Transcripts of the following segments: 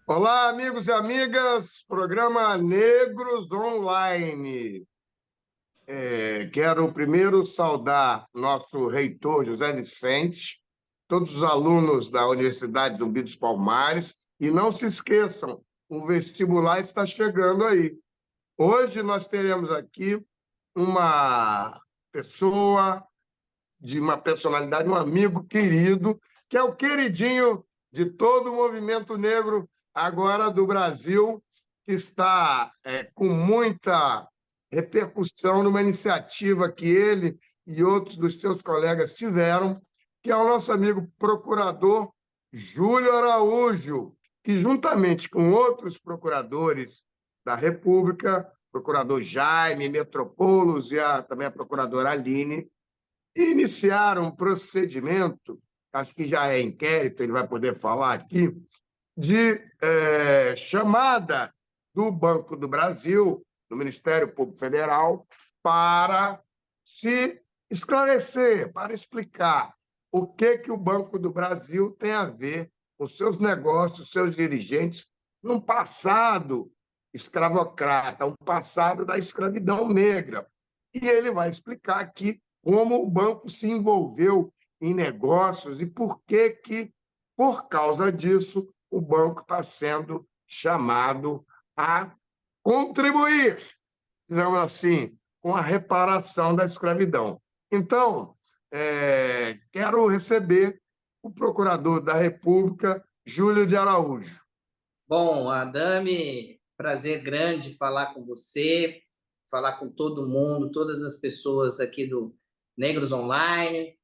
Olá, amigos e amigas, programa Negros Online. Quero primeiro saudar nosso reitor José Vicente, todos os alunos da Universidade Zumbi dos Palmares, e não se esqueçam, o vestibular está chegando aí. Hoje nós teremos aqui uma pessoa de uma personalidade, um amigo querido, que é o queridinho de todo o movimento negro agora do Brasil, que está com muita repercussão numa iniciativa que ele e outros dos seus colegas tiveram, que é o nosso amigo procurador Júlio Araújo, que, juntamente com outros procuradores da República, procurador Jaime Metropoulos e também a procuradora Aline, iniciaram um procedimento, acho que já é inquérito, ele vai poder falar aqui, de chamada do Banco do Brasil, do Ministério Público Federal, para se esclarecer, para explicar o que o Banco do Brasil tem a ver com seus negócios, seus dirigentes, num passado escravocrata, um passado da escravidão negra. E ele vai explicar aqui como o banco se envolveu em negócios e por que, por causa disso, o banco está sendo chamado a contribuir, digamos assim, com a reparação da escravidão. Então, quero receber o procurador da República, Júlio de Araújo. Bom, Adame, prazer grande falar com você, falar com todo mundo, todas as pessoas aqui do Negros Online,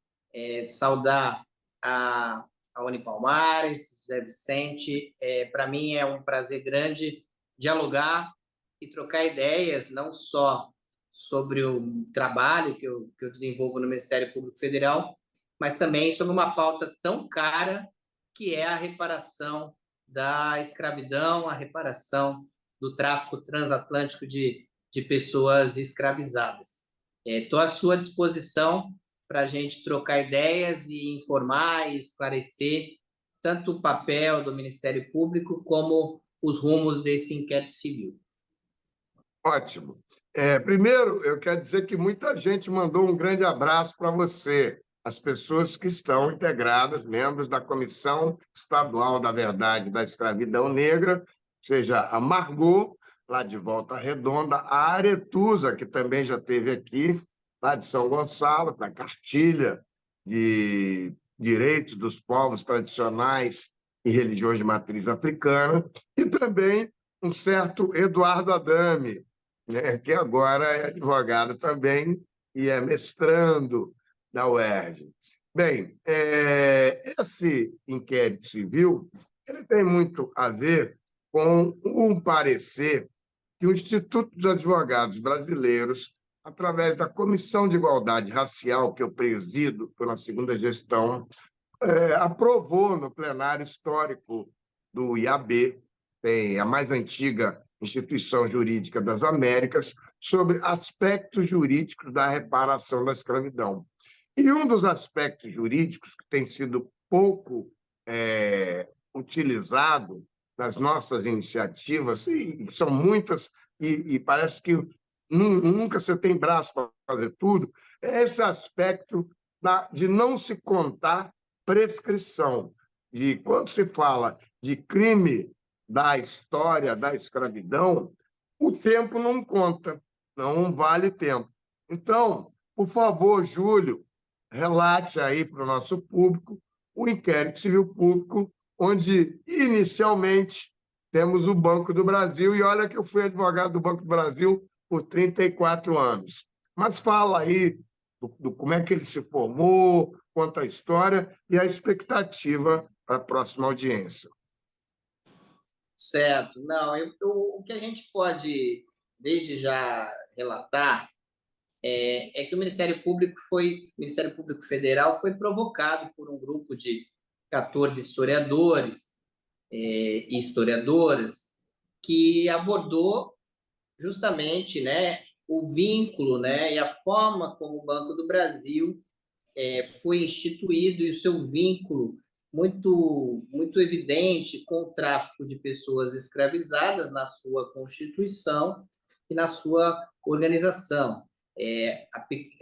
saudar a Unipalmares, José Vicente. Para mim é um prazer grande dialogar e trocar ideias, não só sobre o trabalho que eu desenvolvo no Ministério Público Federal, mas também sobre uma pauta tão cara que é a reparação da escravidão, a reparação do tráfico transatlântico de pessoas escravizadas. Estou à sua disposição para a gente trocar ideias e informar e esclarecer tanto o papel do Ministério Público como os rumos desse inquérito civil. Ótimo. Primeiro, eu quero dizer que muita gente mandou um grande abraço para você, as pessoas que estão integradas, membros da Comissão Estadual da Verdade da Escravidão Negra, ou seja, a Margot, lá de Volta Redonda, a Aretusa, que também já esteve aqui, lá de São Gonçalo, da Cartilha de Direitos dos Povos Tradicionais e Religiões de Matriz Africana, e também um certo Eduardo Adame, né, que agora é advogado também e é mestrando da UERJ. Bem, esse inquérito civil ele tem muito a ver com um parecer que o Instituto dos Advogados Brasileiros, através da Comissão de Igualdade Racial, que eu presido pela segunda gestão, aprovou no plenário histórico do IAB, tem a mais antiga instituição jurídica das Américas, sobre aspectos jurídicos da reparação da escravidão. E um dos aspectos jurídicos que tem sido pouco utilizado nas nossas iniciativas, e são muitas, e parece que nunca você tem braço para fazer tudo, é esse aspecto de não se contar prescrição. E quando se fala de crime da história da escravidão, o tempo não conta, não vale tempo. Então, por favor, Júlio, relate aí para o nosso público o inquérito civil público, onde, inicialmente, temos o Banco do Brasil, e olha que eu fui advogado do Banco do Brasil por 34 anos. Mas fala aí do como é que ele se formou, conta a história e a expectativa para a próxima audiência. Certo. Não, o que a gente pode, desde já, relatar é que o Ministério Público Federal foi provocado por um grupo de 14 historiadores e historiadoras que abordou justamente, né, o vínculo, né, e a forma como o Banco do Brasil foi instituído e o seu vínculo muito evidente com o tráfico de pessoas escravizadas na sua Constituição e na sua organização.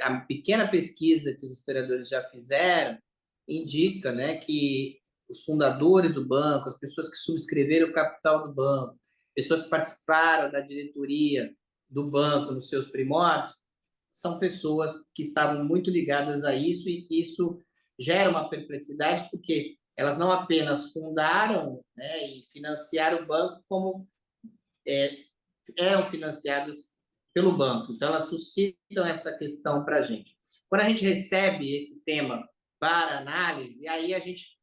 A pequena pesquisa que os historiadores já fizeram indica, né, que os fundadores do banco, as pessoas que subscreveram o capital do banco, pessoas que participaram da diretoria do banco nos seus primórdios, são pessoas que estavam muito ligadas a isso, e isso gera uma perplexidade, porque elas não apenas fundaram, né, e financiaram o banco, como eram financiadas pelo banco. Então, elas suscitam essa questão para a gente. Quando a gente recebe esse tema para análise, aí a gente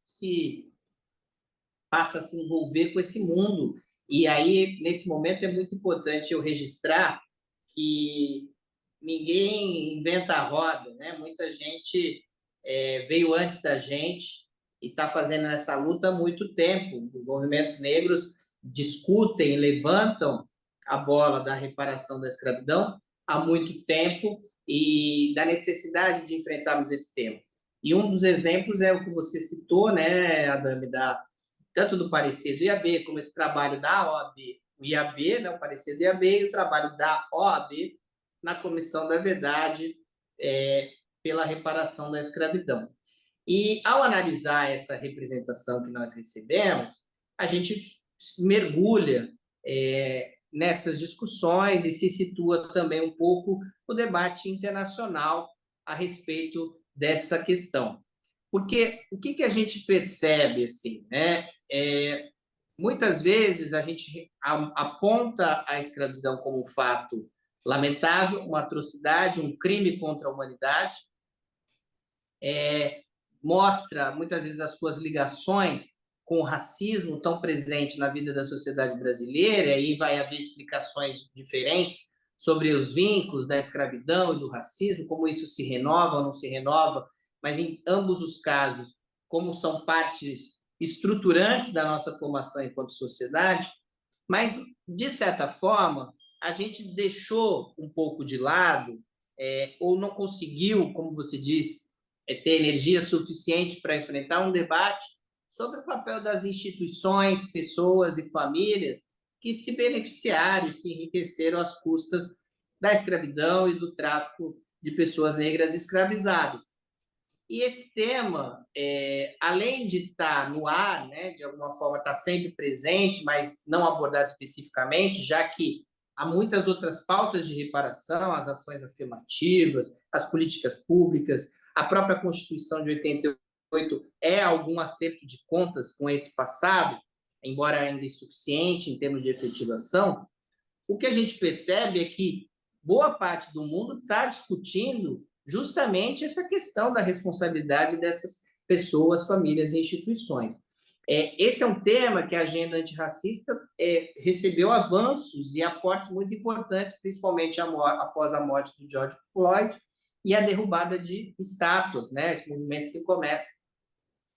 passa a se envolver com esse mundo. E aí, nesse momento, é muito importante eu registrar que ninguém inventa a roda, né? Muita gente veio antes da gente e está fazendo essa luta há muito tempo. Os movimentos negros discutem, levantam a bola da reparação da escravidão há muito tempo e da necessidade de enfrentarmos esse tema. E um dos exemplos é o que você citou, né, Adame, tanto do parecer do IAB, como esse trabalho da OAB, o IAB, né, o parecer do IAB, e o trabalho da OAB na Comissão da Verdade pela reparação da escravidão. E, ao analisar essa representação que nós recebemos, a gente mergulha nessas discussões e se situa também um pouco no debate internacional a respeito dessa questão. Porque o que a gente percebe, assim, né? Muitas vezes a gente aponta a escravidão como um fato lamentável, uma atrocidade, um crime contra a humanidade, mostra muitas vezes as suas ligações com o racismo tão presente na vida da sociedade brasileira, e aí vai haver explicações diferentes sobre os vínculos da escravidão e do racismo, como isso se renova ou não se renova, mas em ambos os casos, como são partes estruturantes da nossa formação enquanto sociedade, mas, de certa forma, a gente deixou um pouco de lado, ou não conseguiu, como você disse, ter energia suficiente para enfrentar um debate sobre o papel das instituições, pessoas e famílias que se beneficiaram e se enriqueceram às custas da escravidão e do tráfico de pessoas negras escravizadas. E esse tema, além de estar no ar, né, de alguma forma está sempre presente, mas não abordado especificamente, já que há muitas outras pautas de reparação, as ações afirmativas, as políticas públicas, a própria Constituição de 88 algum acerto de contas com esse passado, embora ainda insuficiente em termos de efetivação. O que a gente percebe é que boa parte do mundo está discutindo justamente essa questão da responsabilidade dessas pessoas, famílias e instituições. Esse é um tema que a agenda antirracista recebeu avanços e aportes muito importantes, principalmente após a morte do George Floyd e a derrubada de estátuas, né? Esse movimento que começa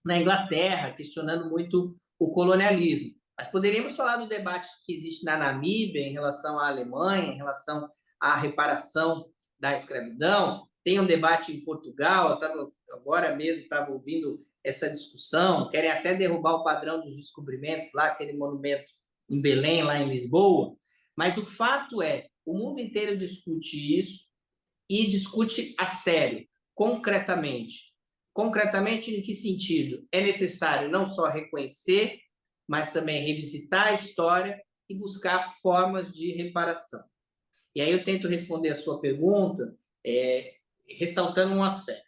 na Inglaterra, questionando muito o colonialismo. Mas poderíamos falar do debate que existe na Namíbia em relação à Alemanha, em relação à reparação da escravidão. Tem um debate em Portugal, agora mesmo estava ouvindo essa discussão, querem até derrubar o padrão dos descobrimentos lá, aquele monumento em Belém, lá em Lisboa. Mas o fato é, o mundo inteiro discute isso e discute a sério, concretamente. Concretamente, em que sentido? É necessário não só reconhecer, mas também revisitar a história e buscar formas de reparação. E aí eu tento responder a sua pergunta ressaltando um aspecto.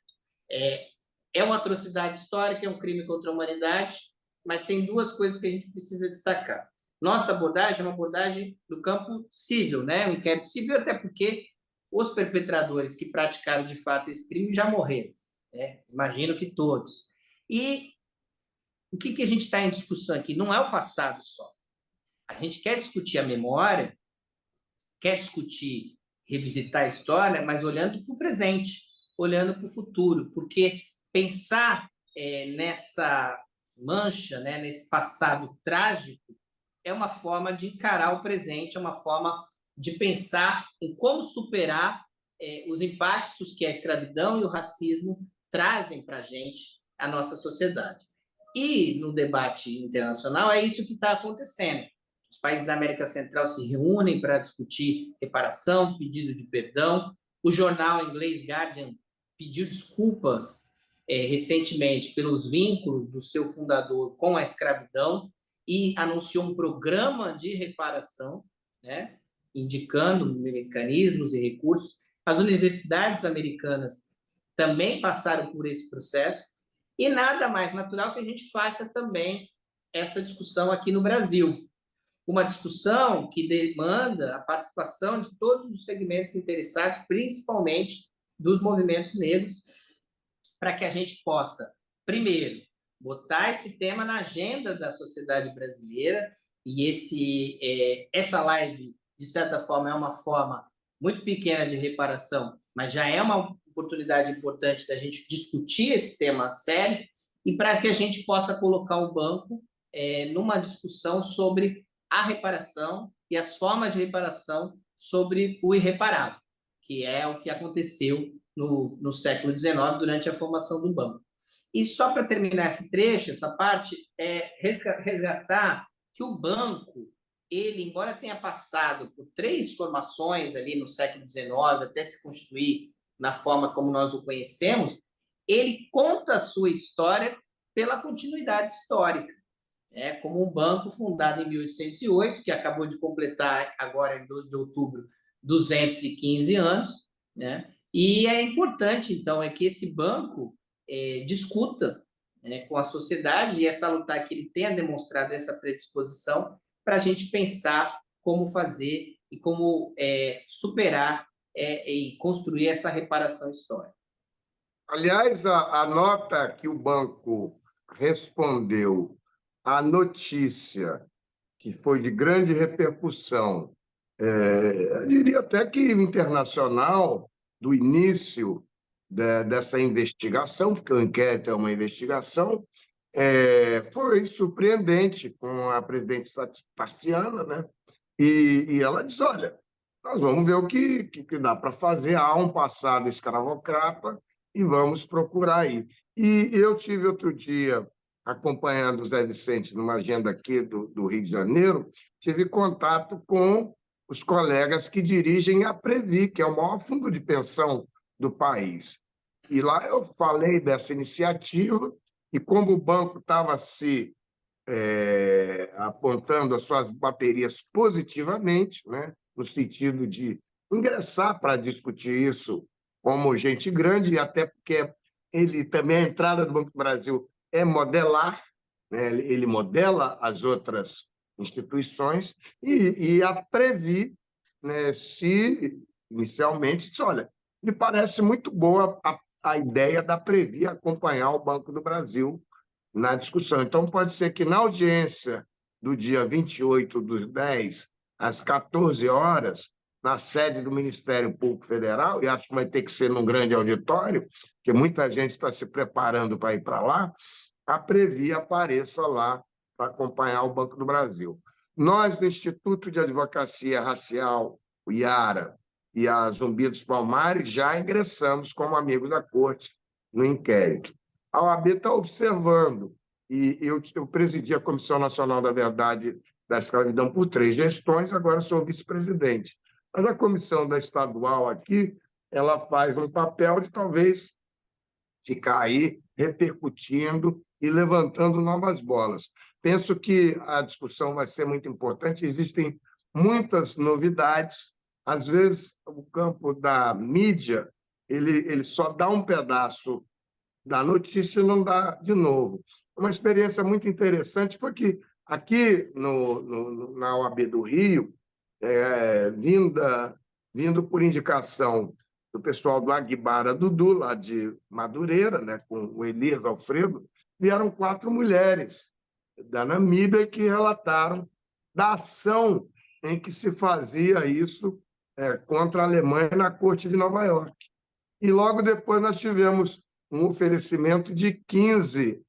É uma atrocidade histórica, é um crime contra a humanidade, mas tem duas coisas que a gente precisa destacar. Nossa abordagem é uma abordagem do campo civil, né? Um inquérito civil, até porque os perpetradores que praticaram de fato esse crime já morreram, né? Imagino que todos. E o que a gente está em discussão aqui? Não é o passado só. A gente quer discutir a memória, quer discutir, revisitar a história, mas olhando para o presente, olhando para o futuro, porque pensar nessa mancha, né, nesse passado trágico, é uma forma de encarar o presente, é uma forma de pensar em como superar os impactos que a escravidão e o racismo trazem para a gente, a nossa sociedade. E no debate internacional é isso que está acontecendo. Os países da América Central se reúnem para discutir reparação, pedido de perdão. O jornal inglês Guardian pediu desculpas recentemente pelos vínculos do seu fundador com a escravidão e anunciou um programa de reparação, né, indicando mecanismos e recursos. As universidades americanas também passaram por esse processo e nada mais natural que a gente faça também essa discussão aqui no Brasil. Uma discussão que demanda a participação de todos os segmentos interessados, principalmente dos movimentos negros, para que a gente possa, primeiro, botar esse tema na agenda da sociedade brasileira, e essa live, de certa forma, é uma forma muito pequena de reparação, mas já é uma oportunidade importante da gente discutir esse tema a sério e para que a gente possa colocar o banco numa discussão sobre a reparação e as formas de reparação sobre o irreparável, que é o que aconteceu no século XIX, durante a formação do banco. E só para terminar esse trecho, essa parte, é resgatar que o banco, ele, embora tenha passado por 3 formações ali no século XIX, até se constituir na forma como nós o conhecemos, ele conta a sua história pela continuidade histórica. Como um banco fundado em 1808, que acabou de completar agora, em 12 de outubro, 215 anos, né? E é importante, então, que esse banco discuta com a sociedade, e é salutar que ele tenha demonstrado essa predisposição para a gente pensar como fazer e como superar e construir essa reparação histórica. Aliás, a nota que o banco respondeu à notícia, que foi de grande repercussão, eu diria até que internacional, do início dessa investigação, porque o inquérito é uma investigação, foi surpreendente com a presidente Tarciana, né? E ela diz: olha, nós vamos ver o que dá para fazer, há um passado escravocrata e vamos procurar aí. E eu tive outro dia, acompanhando o Zé Vicente numa agenda aqui do Rio de Janeiro, tive contato com os colegas que dirigem a Previ, que é o maior fundo de pensão do país. E lá eu falei dessa iniciativa e como o banco estava se apontando as suas baterias positivamente, né, no sentido de ingressar para discutir isso como gente grande, e até porque ele também, a entrada do Banco do Brasil é modelar, né, ele modela as outras instituições, e a Previ, né, se inicialmente disse: olha, me parece muito boa a ideia da Previ acompanhar o Banco do Brasil na discussão. Então, pode ser que na audiência do dia 28/10, às 14 horas, na sede do Ministério Público Federal, e acho que vai ter que ser num grande auditório, porque muita gente está se preparando para ir para lá, a Previ apareça lá para acompanhar o Banco do Brasil. Nós, do Instituto de Advocacia Racial, o IARA, e a Zumbi dos Palmares, já ingressamos como amigos da Corte no inquérito. A OAB está observando, e eu presidi a Comissão Nacional da Verdade da Escravidão por 3 gestões, agora sou vice-presidente. Mas a comissão da estadual aqui, ela faz um papel de talvez ficar aí repercutindo e levantando novas bolas. Penso que a discussão vai ser muito importante, existem muitas novidades, às vezes o campo da mídia ele só dá um pedaço da notícia e não dá de novo. Uma experiência muito interessante foi que aqui na OAB do Rio, vindo por indicação do pessoal do Aguibara Dudu, lá de Madureira, né, com o Elias Alfredo, vieram 4 mulheres da Namíbia que relataram da ação em que se fazia isso contra a Alemanha na Corte de Nova York. E logo depois nós tivemos um oferecimento de 15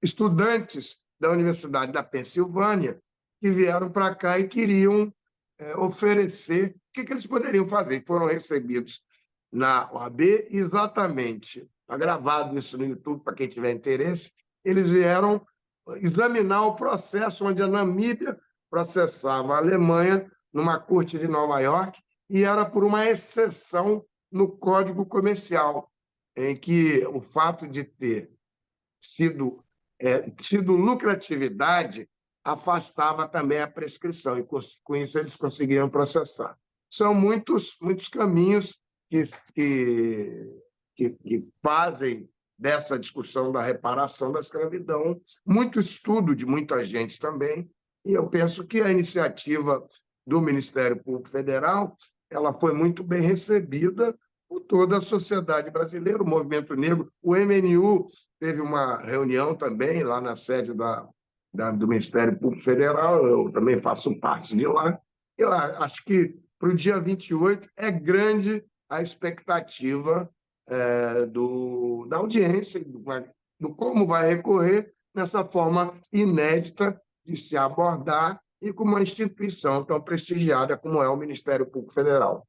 estudantes da Universidade da Pensilvânia que vieram para cá e queriam oferecer o que eles poderiam fazer. Foram recebidos na OAB, exatamente, está gravado isso no YouTube, para quem tiver interesse, eles vieram examinar o processo onde a Namíbia processava a Alemanha numa corte de Nova York, e era por uma exceção no Código Comercial, em que o fato de ter tido lucratividade afastava também a prescrição, e com isso eles conseguiram processar. São muitos caminhos que fazem dessa discussão da reparação da escravidão muito estudo de muita gente também, e eu penso que a iniciativa do Ministério Público Federal ela foi muito bem recebida por toda a sociedade brasileira, o movimento negro. O MNU teve uma reunião também lá na sede do Ministério Público Federal, eu também faço parte de lá. Eu acho que para o dia 28 é grande a expectativa da audiência, do como vai recorrer nessa forma inédita de se abordar e com uma instituição tão prestigiada como é o Ministério Público Federal.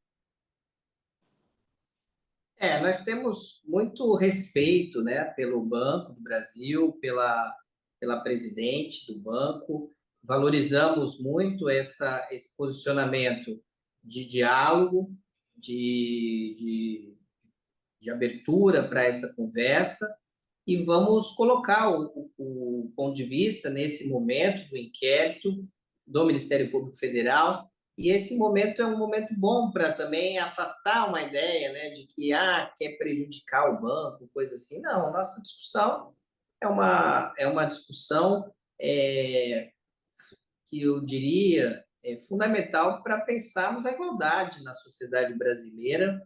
Nós temos muito respeito, né, pelo Banco do Brasil, pela presidente do banco, valorizamos muito esse posicionamento de diálogo, de abertura para essa conversa, e vamos colocar o ponto de vista nesse momento do inquérito do Ministério Público Federal. E esse momento é um momento bom para também afastar uma ideia, né, de que quer prejudicar o banco, coisa assim. Não, nossa discussão é uma discussão que eu diria fundamental para pensarmos a igualdade na sociedade brasileira.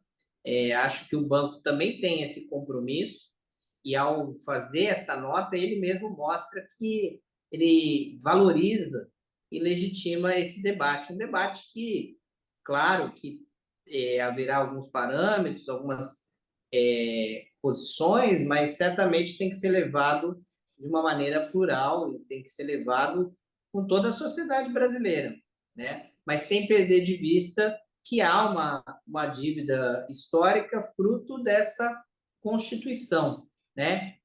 Acho que o banco também tem esse compromisso, e ao fazer essa nota, ele mesmo mostra que ele valoriza e legitima esse debate. Um debate que, claro, que haverá alguns parâmetros, algumas posições, mas certamente tem que ser levado de uma maneira plural, e tem que ser levado com toda a sociedade brasileira, né? Mas sem perder de vista que há uma dívida histórica fruto dessa Constituição, né?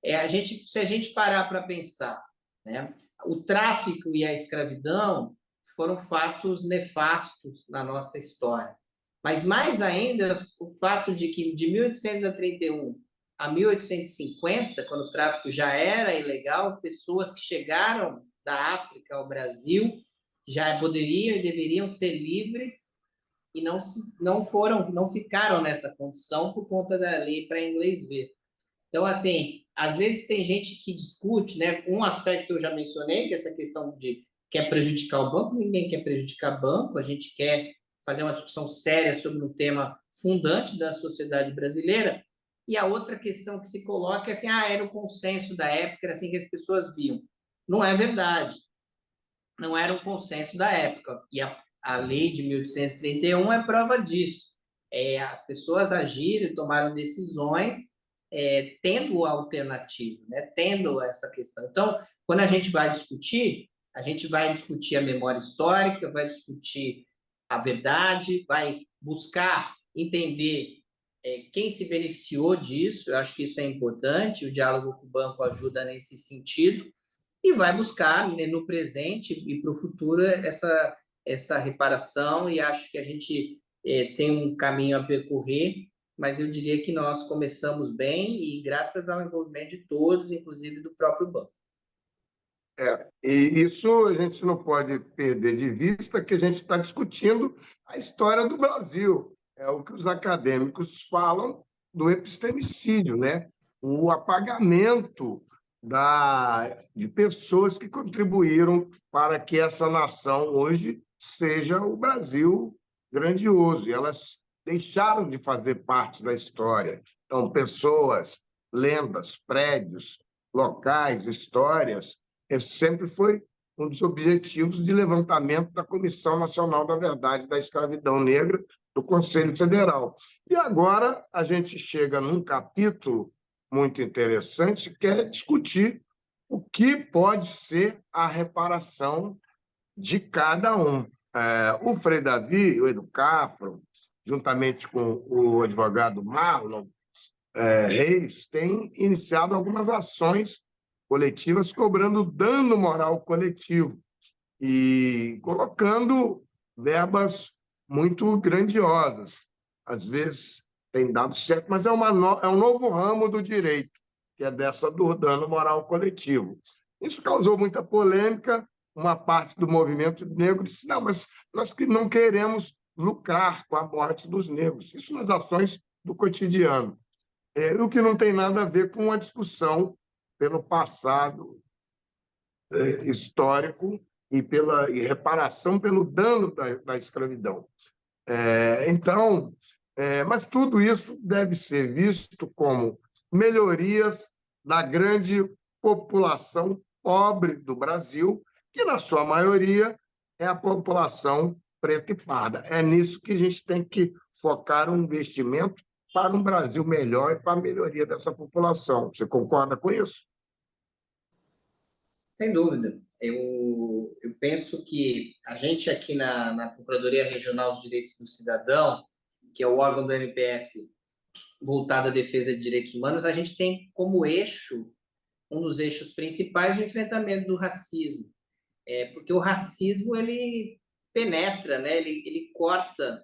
Se a gente parar para pensar, né? O tráfico e a escravidão foram fatos nefastos na nossa história. Mas mais ainda, o fato de que de 1831 a 1850, quando o tráfico já era ilegal, pessoas que chegaram da África ao Brasil já poderiam e deveriam ser livres e não ficaram nessa condição por conta da lei para inglês ver. Então, assim, às vezes tem gente que discute, né? Um aspecto que eu já mencionei, que é essa questão de quer prejudicar o banco. Ninguém quer prejudicar banco, a gente quer fazer uma discussão séria sobre um tema fundante da sociedade brasileira. E a outra questão que se coloca é assim, era o consenso da época, era assim que as pessoas viam. Não é verdade. Não era um consenso da época. E a lei de 1831 é prova disso. As pessoas agiram e tomaram decisões tendo alternativa, né? Tendo essa questão. Então, quando a gente vai discutir a memória histórica, vai discutir a verdade, vai buscar entender quem se beneficiou disso. Eu acho que isso é importante, o diálogo com o banco ajuda nesse sentido, e vai buscar, né, no presente e para o futuro essa reparação, e acho que a gente tem um caminho a percorrer, mas eu diria que nós começamos bem e graças ao envolvimento de todos, inclusive do próprio banco. E isso a gente não pode perder de vista, que a gente está discutindo a história do Brasil. É o que os acadêmicos falam do epistemicídio, né? O apagamento de pessoas que contribuíram para que essa nação hoje seja o Brasil grandioso. E elas deixaram de fazer parte da história. Então, pessoas, lendas, prédios, locais, histórias. Esse sempre foi um dos objetivos de levantamento da Comissão Nacional da Verdade da Escravidão Negra do Conselho Federal. E agora a gente chega num capítulo muito interessante, que é discutir o que pode ser a reparação de cada um. O Frei Davi, o Educafro, juntamente com o advogado Marlon Reis, tem iniciado algumas ações coletivas cobrando dano moral coletivo e colocando verbas muito grandiosas. Às vezes tem dado certo, mas é um novo ramo do direito, que é dessa do dano moral coletivo. Isso causou muita polêmica. Uma parte do movimento negro disse: não, mas nós não queremos lucrar com a morte dos negros. Isso nas ações do cotidiano. O que não tem nada a ver com a discussão pelo passado histórico e pela reparação pelo dano da escravidão. Então, mas tudo isso deve ser visto como melhorias da grande população pobre do Brasil, que, na sua maioria, é a população preta e parda. É nisso que a gente tem que focar um investimento para um Brasil melhor e para a melhoria dessa população. Você concorda com isso? Sem dúvida. Eu penso que a gente aqui na Procuradoria Regional dos Direitos do Cidadão, que é o órgão do MPF voltado à defesa de direitos humanos, a gente tem como eixo, um dos eixos principais, o enfrentamento do racismo. Porque o racismo, ele penetra, né? Ele corta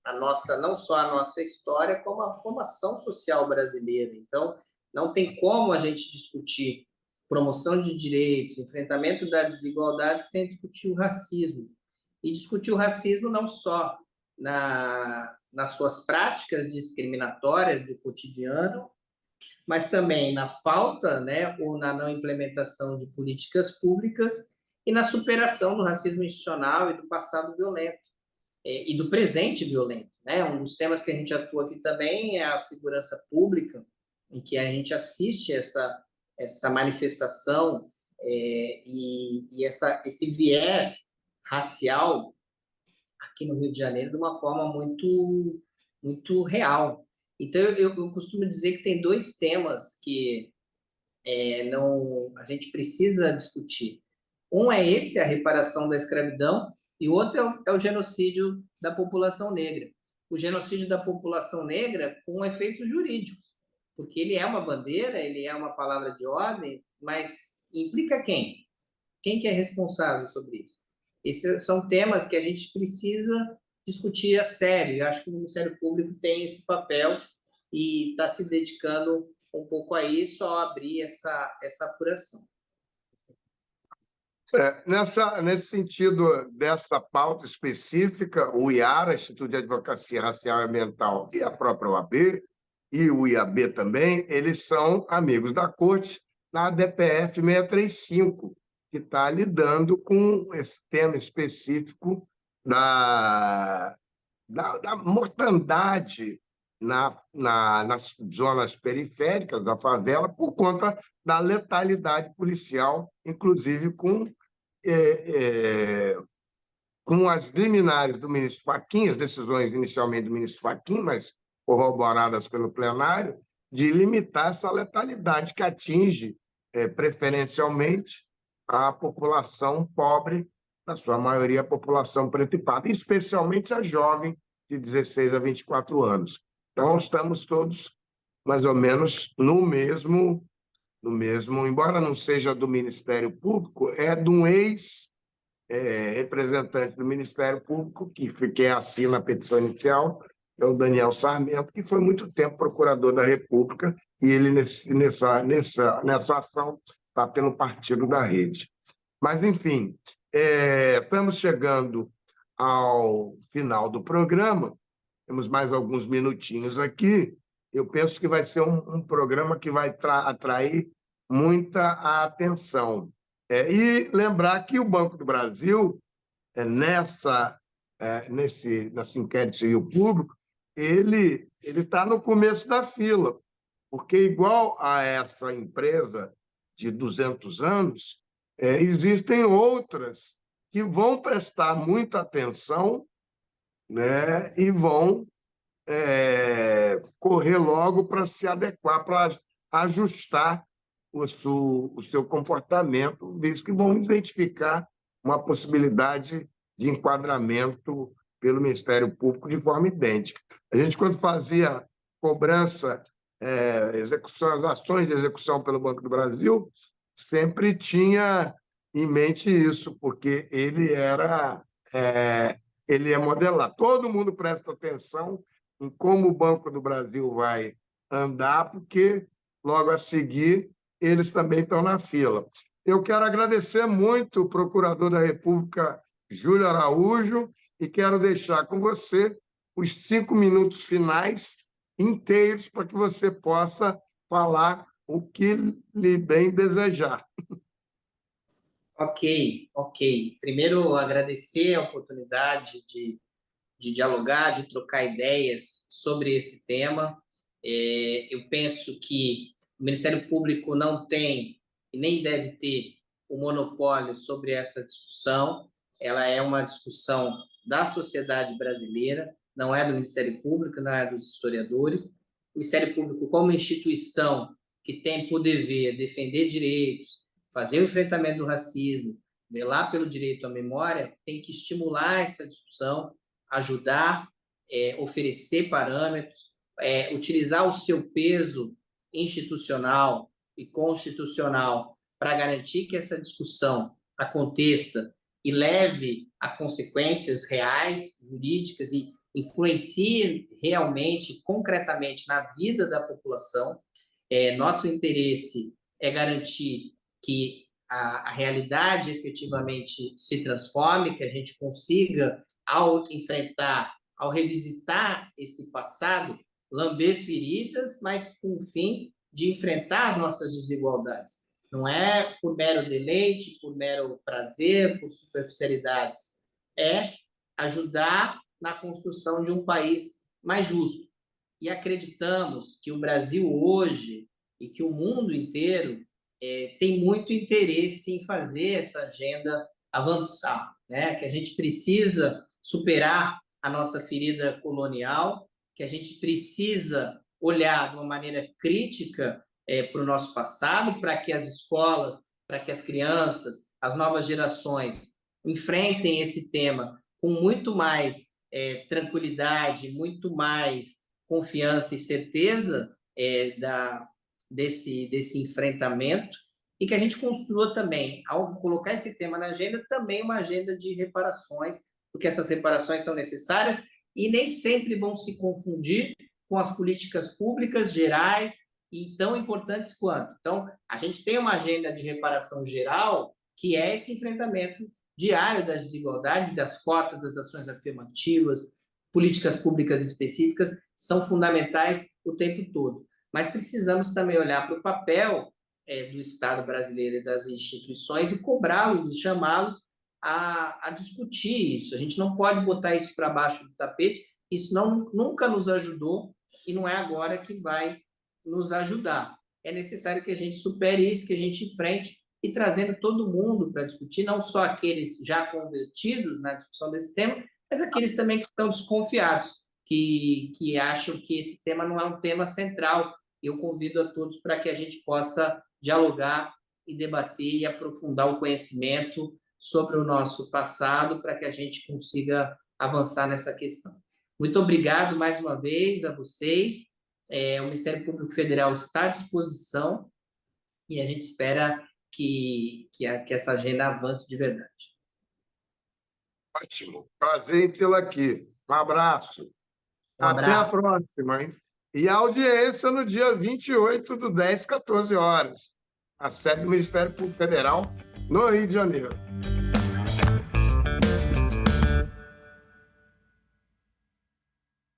não só a nossa história, como a formação social brasileira. Então, não tem como a gente discutir promoção de direitos, enfrentamento da desigualdade sem discutir o racismo. E discutir o racismo não só nas suas práticas discriminatórias do cotidiano, mas também na falta, né, ou na não implementação de políticas públicas e na superação do racismo institucional e do passado violento e do presente violento, né? Um dos temas que a gente atua aqui também é a segurança pública, em que a gente assiste essa manifestação esse viés racial aqui no Rio de Janeiro de uma forma muito, muito real. Então, eu costumo dizer que tem dois temas que a gente precisa discutir. Um é esse, a reparação da escravidão, e o outro é o genocídio da população negra. O genocídio da população negra com efeitos jurídicos, porque ele é uma bandeira, ele é uma palavra de ordem, mas implica quem? Quem que é responsável sobre isso? Esses são temas que a gente precisa discutir a sério. Eu acho que o Ministério Público tem esse papel e está se dedicando um pouco a isso ao abrir essa apuração. Nesse sentido dessa pauta específica, o IARA, Instituto de Advocacia Racial e Ambiental, e a própria OAB, e o IAB também, eles são amigos da Corte na DPF 635, que está lidando com esse tema específico da mortandade nas zonas periféricas da favela por conta da letalidade policial, inclusive com as liminares do ministro Fachin, as decisões inicialmente do ministro Fachin, mas corroboradas pelo plenário, de limitar essa letalidade que atinge preferencialmente a população pobre, na sua maioria a população preta e parda, especialmente a jovem de 16 a 24 anos. Então, estamos todos mais ou menos no mesmo, embora não seja do Ministério Público, é de um ex-representante do Ministério Público, que assina a petição inicial, é o Daniel Sarmento, que foi muito tempo procurador da República, e ele, nessa ação, está pelo Partido da Rede. Mas, enfim, estamos chegando ao final do programa, temos mais alguns minutinhos aqui. Eu penso que vai ser um programa que vai atrair muita atenção. E lembrar que o Banco do Brasil, nesse inquérito civil público, ele está no começo da fila, porque, igual a essa empresa de 200 anos, existem outras que vão prestar muita atenção, né, e vão correr logo para se adequar, para ajustar o seu comportamento, visto que vão identificar uma possibilidade de enquadramento pelo Ministério Público de forma idêntica. A gente, quando fazia cobrança, execução, as ações de execução pelo Banco do Brasil, sempre tinha em mente isso, porque ele é modelado. Todo mundo presta atenção em como o Banco do Brasil vai andar, porque logo a seguir eles também estão na fila. Eu quero agradecer muito o Procurador da República, Júlio Araújo, e quero deixar com você os 5 minutos finais inteiros para que você possa falar o que lhe bem desejar. Ok. Primeiro, agradecer a oportunidade de dialogar, de trocar ideias sobre esse tema. Eu penso que o Ministério Público não tem e nem deve ter o monopólio sobre essa discussão. Ela é uma discussão da sociedade brasileira, não é do Ministério Público, não é dos historiadores. O Ministério Público, como instituição que tem por dever defender direitos, fazer o enfrentamento do racismo, velar pelo direito à memória, tem que estimular essa discussão, ajudar, oferecer parâmetros, utilizar o seu peso institucional e constitucional para garantir que essa discussão aconteça e leve a consequências reais, jurídicas e influencie realmente, concretamente, na vida da população. Nosso interesse é garantir que a realidade efetivamente se transforme, que a gente consiga, ao enfrentar, ao revisitar esse passado, lamber feridas, mas com o fim de enfrentar as nossas desigualdades. Não é por mero deleite, por mero prazer, por superficialidades. É ajudar na construção de um país mais justo. E acreditamos que o Brasil hoje e que o mundo inteiro tem muito interesse em fazer essa agenda avançar, né? Que a gente precisa superar a nossa ferida colonial, que a gente precisa olhar de uma maneira crítica para o nosso passado, para que as escolas, para que as crianças, as novas gerações enfrentem esse tema com muito mais tranquilidade, muito mais confiança e certeza desse enfrentamento, e que a gente construa também, ao colocar esse tema na agenda, também uma agenda de reparações, porque essas reparações são necessárias e nem sempre vão se confundir com as políticas públicas gerais e tão importantes quanto. Então, a gente tem uma agenda de reparação geral, que é esse enfrentamento diário das desigualdades, das cotas, das ações afirmativas, políticas públicas específicas, são fundamentais o tempo todo. Mas precisamos também olhar para o papel do Estado brasileiro e das instituições e cobrá-los e chamá-los a discutir isso. A gente não pode botar isso para baixo do tapete, isso nunca nos ajudou e não é agora que vai nos ajudar. É necessário que a gente supere isso, que a gente enfrente e trazendo todo mundo para discutir, não só aqueles já convertidos na discussão desse tema, mas aqueles também que estão desconfiados, que acham que esse tema não é um tema central. Eu convido a todos para que a gente possa dialogar e debater e aprofundar o conhecimento sobre o nosso passado para que a gente consiga avançar nessa questão. Muito obrigado mais uma vez a vocês. O Ministério Público Federal está à disposição e a gente espera que essa agenda avance de verdade. Ótimo. Prazer em tê-la aqui. Um abraço. Até a próxima, hein? E a audiência no dia 28 do 10, 14 horas, na sede do Ministério Público Federal, no Rio de Janeiro.